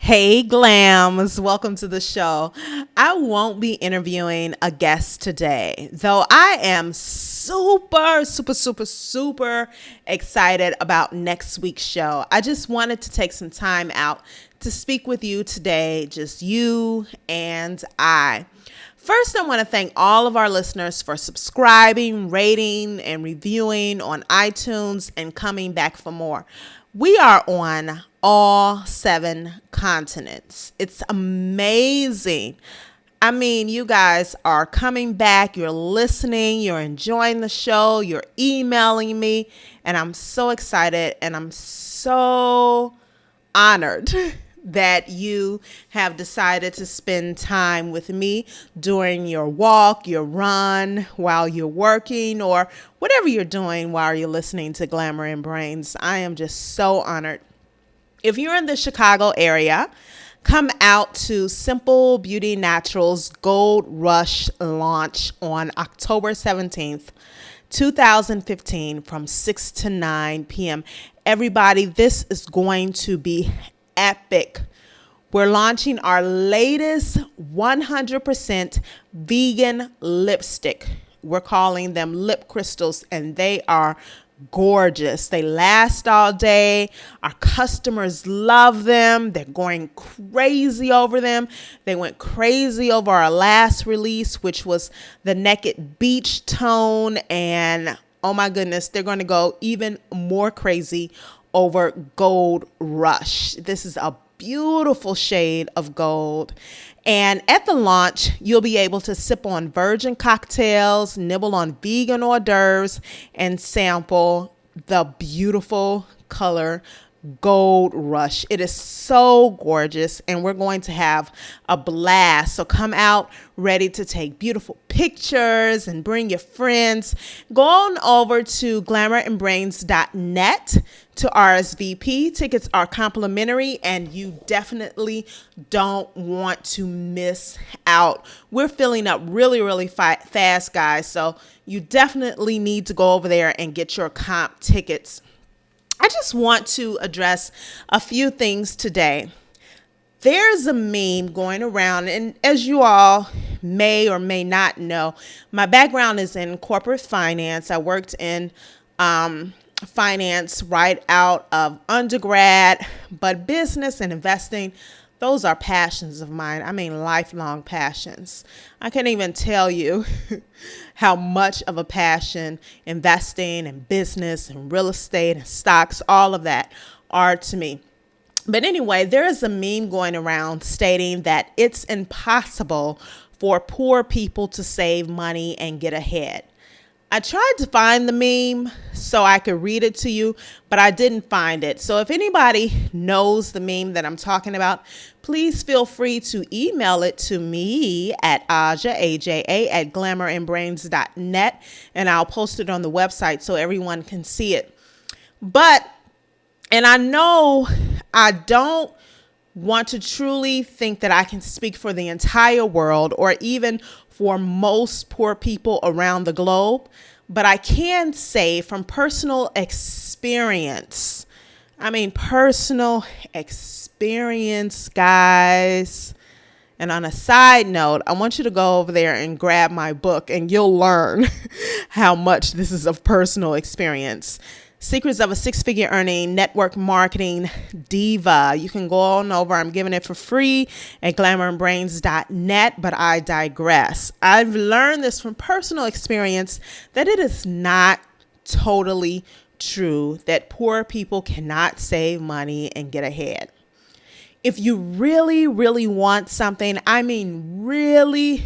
Hey, Glams, welcome to the show. I won't be interviewing a guest today, though I am super excited about next week's show. I just wanted to take some time out to speak with you today, just you and I. First, I want to thank all of our listeners for subscribing, rating, and reviewing on iTunes and coming back for more. We are on all 7 continents. It's amazing. I mean, you guys are coming back, you're listening, you're enjoying the show, you're emailing me, and I'm so excited and I'm so honored that you have decided to spend time with me during your walk, your run, while you're working, or whatever you're doing while you're listening to Glamour and Brains. I am just so honored. If you're in the Chicago area, come out to Simple Beauty Naturals Gold Rush launch on October 17th, 2015 from 6 to 9 p.m. Everybody, this is going to be epic. We're launching our latest 100% vegan lipstick. We're calling them lip crystals, and they are gorgeous. They last all day. Our customers love them. They're going crazy over them. They went crazy over our last release, which was the Naked Beach Tone. And oh my goodness, they're going to go even more crazy over Gold Rush. This is a beautiful shade of gold. And at the launch, you'll be able to sip on virgin cocktails, nibble on vegan hors d'oeuvres, and sample the beautiful color Gold Rush. It is so gorgeous, and we're going to have a blast. So come out ready to take beautiful pictures and bring your friends. Go on over to glamourandbrains.net to RSVP. Tickets are complimentary, and you definitely don't want to miss out. We're filling up really fast, guys. So you definitely need to go over there and get your comp tickets. I just want to address a few things today. There's a meme going around, and as you all may or may not know, my background is in corporate finance. I worked in finance right out of undergrad, but business and investing, those are passions of mine. I mean, lifelong passions. I can't even tell you how much of a passion investing and business and real estate and stocks, all of that are to me. But anyway, there is a meme going around stating that it's impossible for poor people to save money and get ahead. I tried to find the meme so I could read it to you, but I didn't find it. So if anybody knows the meme that I'm talking about, please feel free to email it to me at aja@glamourandbrains.net, and I'll post it on the website so everyone can see it. And I know I don't want to truly think that I can speak for the entire world or even for most poor people around the globe, but I can say from personal experience, personal experience, guys. And on a side note, I want you to go over there and grab my book, and you'll learn how much this is of personal experience. Secrets of a Six-Figure Earning Network Marketing Diva. You can go on over. I'm giving it for free at glamourandbrains.net, but I digress. I've learned this from personal experience that it is not totally true that poor people cannot save money and get ahead. If you really want something, really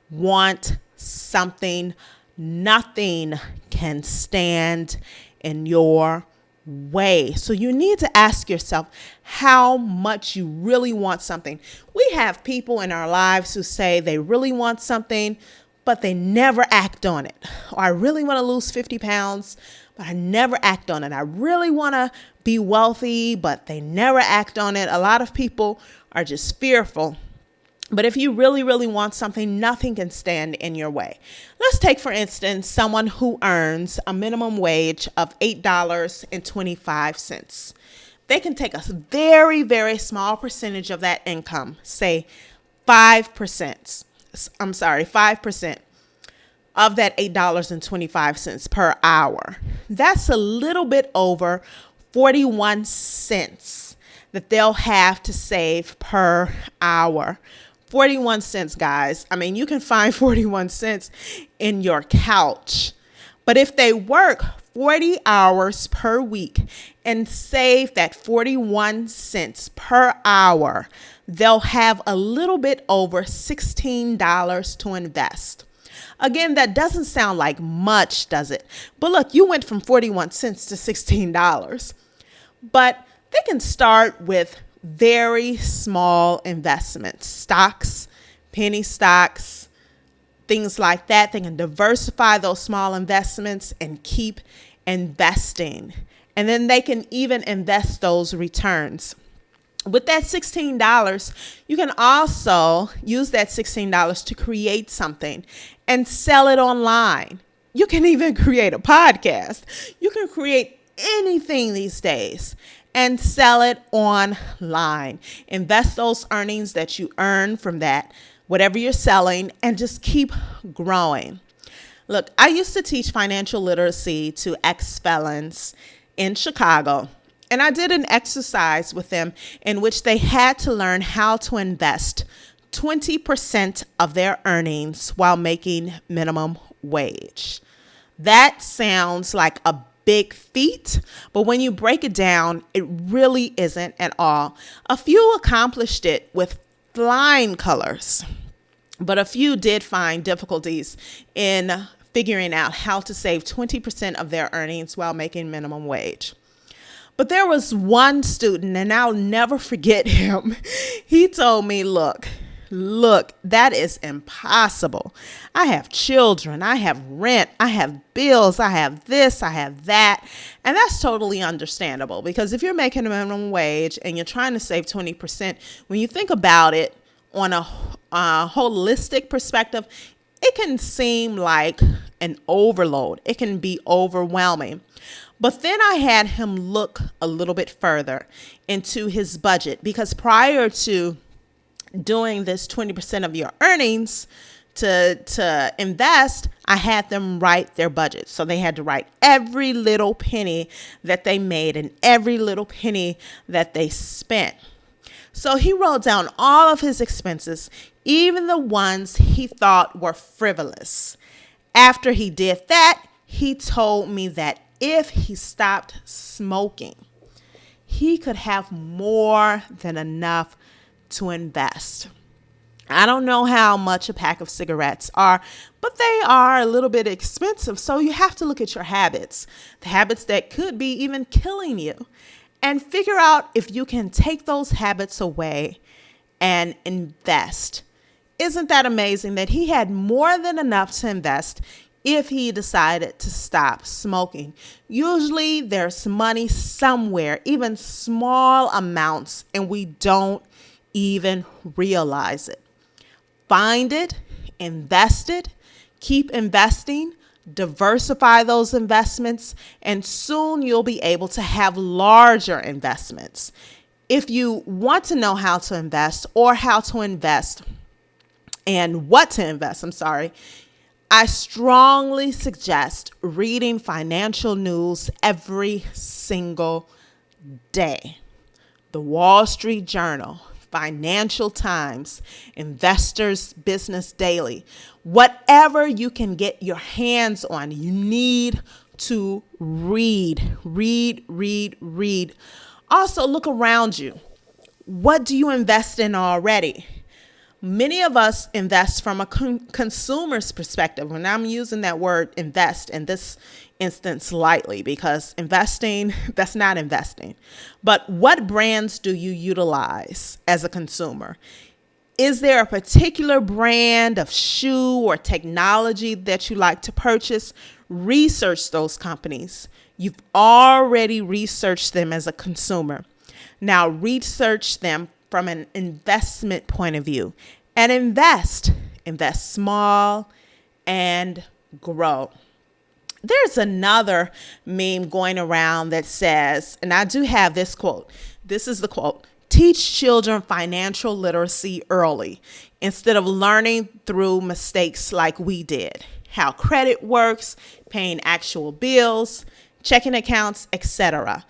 want something, nothing can stand in your way. So you need to ask yourself how much you really want something. We have people in our lives who say they really want something, but they never act on it. Or I really want to lose 50 pounds, but I never act on it. I really want to be wealthy, but they never act on it. A lot of people are just fearful. But if you really want something, nothing can stand in your way. Let's take, for instance, someone who earns a minimum wage of $8.25. They can take a very, very small percentage of that income, say 5%. 5% of that $8.25 per hour. That's a little bit over 41 cents that they'll have to save per hour. 41 cents, guys. I mean, you can find 41 cents in your couch. But if they work 40 hours per week and save that 41 cents per hour, they'll have a little bit over $16 to invest. Again, that doesn't sound like much, does it? But look, you went from 41 cents to $16. But they can start with very small investments, stocks, penny stocks, things like that. They can diversify those small investments and keep investing. And then they can even invest those returns. With that $16, you can also use that $16 to create something and sell it online. You can even create a podcast. You can create anything these days and sell it online. Invest those earnings that you earn from that, whatever you're selling, and just keep growing. Look, I used to teach financial literacy to ex-felons in Chicago. And I did an exercise with them in which they had to learn how to invest 20% of their earnings while making minimum wage. That sounds like a big feat, but when you break it down, it really isn't at all. A few accomplished it with flying colors, but a few did find difficulties in figuring out how to save 20% of their earnings while making minimum wage. But there was one student, and I'll never forget him. He told me, look, that is impossible. I have children, I have rent, I have bills, I have this, I have that. And that's totally understandable, because if you're making a minimum wage and you're trying to save 20%, when you think about it on a holistic perspective, it can seem like an overload. It can be overwhelming. But then I had him look a little bit further into his budget, because prior to doing this 20% of your earnings to invest, I had them write their budget. So they had to write every little penny that they made and every little penny that they spent. So he wrote down all of his expenses, even the ones he thought were frivolous. After he did that, he told me that if he stopped smoking, he could have more than enough to invest. I don't know how much a pack of cigarettes are, but they are a little bit expensive. So you have to look at your habits, the habits that could be even killing you, and figure out if you can take those habits away and invest. Isn't that amazing that he had more than enough to invest if he decided to stop smoking? Usually there's money somewhere, even small amounts, and we don't even realize it. Find it, invest it, keep investing, diversify those investments, and soon you'll be able to have larger investments. If you want to know how to invest or how to invest and what to invest, I strongly suggest reading financial news every single day. The Wall Street Journal, Financial Times, Investors Business Daily, whatever you can get your hands on, you need to read. Also, look around you. What do you invest in already? Many of us invest from a consumer's perspective. And I'm using that word invest in this instance lightly, because investing, that's not investing. But what brands do you utilize as a consumer? Is there a particular brand of shoe or technology that you like to purchase? Research those companies. You've already researched them as a consumer. Now research them from an investment point of view, and invest small and grow. There's another meme going around that says, and I do have this quote. This is the quote: teach children financial literacy early instead of learning through mistakes like we did. How credit works, paying actual bills, checking accounts, etc.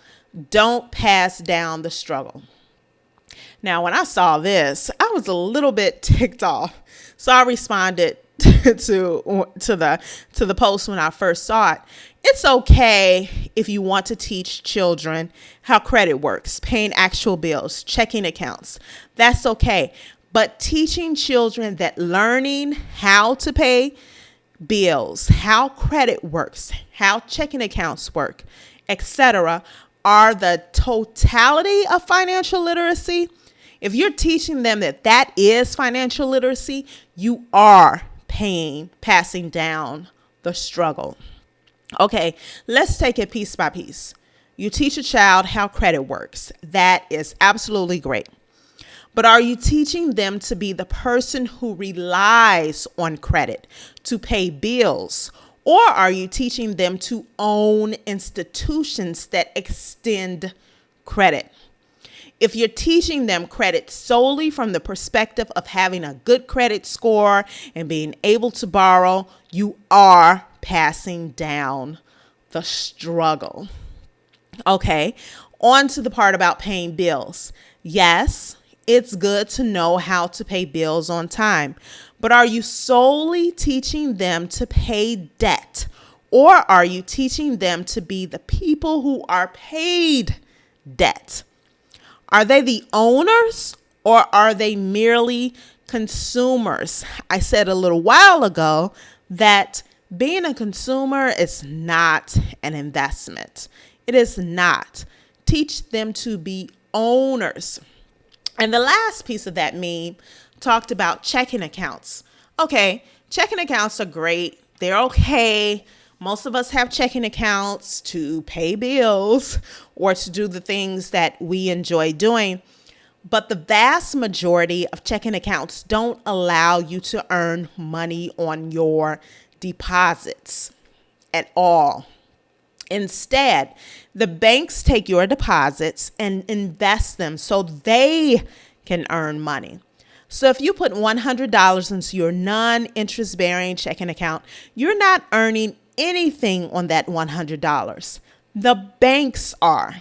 Don't pass down the struggle. Now, when I saw this, I was a little bit ticked off. So I responded to the post when I first saw it. It's okay if you want to teach children how credit works, paying actual bills, checking accounts. That's okay. But teaching children that learning how to pay bills, how credit works, how checking accounts work, etc., are the totality of financial literacy. If you're teaching them that that is financial literacy, you are passing down the struggle. Okay, let's take it piece by piece. You teach a child how credit works. That is absolutely great. But are you teaching them to be the person who relies on credit to pay bills? Or are you teaching them to own institutions that extend credit? If you're teaching them credit solely from the perspective of having a good credit score and being able to borrow, you are passing down the struggle. Okay, on to the part about paying bills. Yes, it's good to know how to pay bills on time, but are you solely teaching them to pay debt, or are you teaching them to be the people who are paid debt? Are they the owners, or are they merely consumers? I said a little while ago that being a consumer is not an investment. It is not. Teach them to be owners. And the last piece of that meme talked about checking accounts. Okay, checking accounts are great. They're okay. Most of us have checking accounts to pay bills or to do the things that we enjoy doing. But the vast majority of checking accounts don't allow you to earn money on your deposits at all. Instead, the banks take your deposits and invest them so they can earn money. So if you put $100 into your non-interest bearing checking account, you're not earning anything on that $100. The banks are.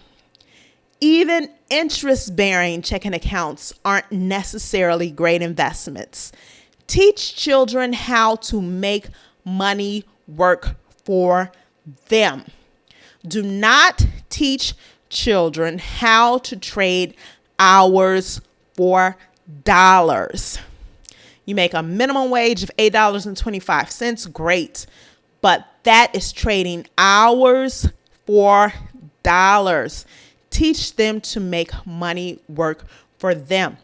Even interest-bearing checking accounts aren't necessarily great investments. Teach children how to make money work for them. Do not teach children how to trade hours for dollars. You make a minimum wage of $8.25. Great. But that is trading hours for dollars. Teach them to make money work for them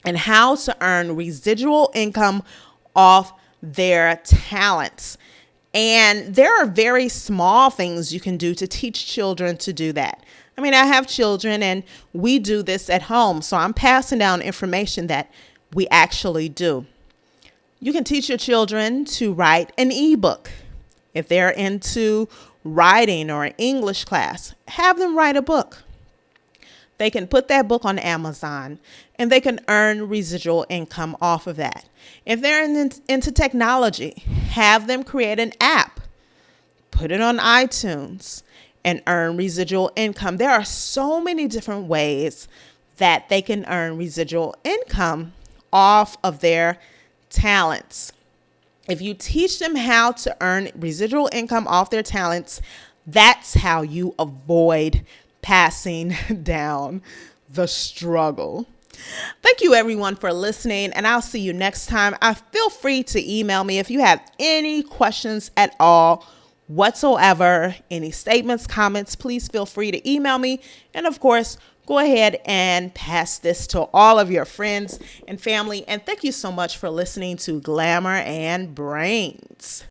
and how to earn residual income off their talents. And there are very small things you can do to teach children to do that. I mean, I have children and we do this at home. So I'm passing down information that we actually do. You can teach your children to write an ebook. If they're into writing or an English class, have them write a book. They can put that book on Amazon and they can earn residual income off of that. If they're into technology, have them create an app, put it on iTunes, and earn residual income. There are so many different ways that they can earn residual income off of their talents. If you teach them how to earn residual income off their talents, that's how you avoid passing down the struggle. Thank you everyone for listening, and I'll see you next time. Feel free to email me if you have any questions at all whatsoever, any statements, comments, please feel free to email me. And of course, go ahead and pass this to all of your friends and family. And thank you so much for listening to Glamour and Brains.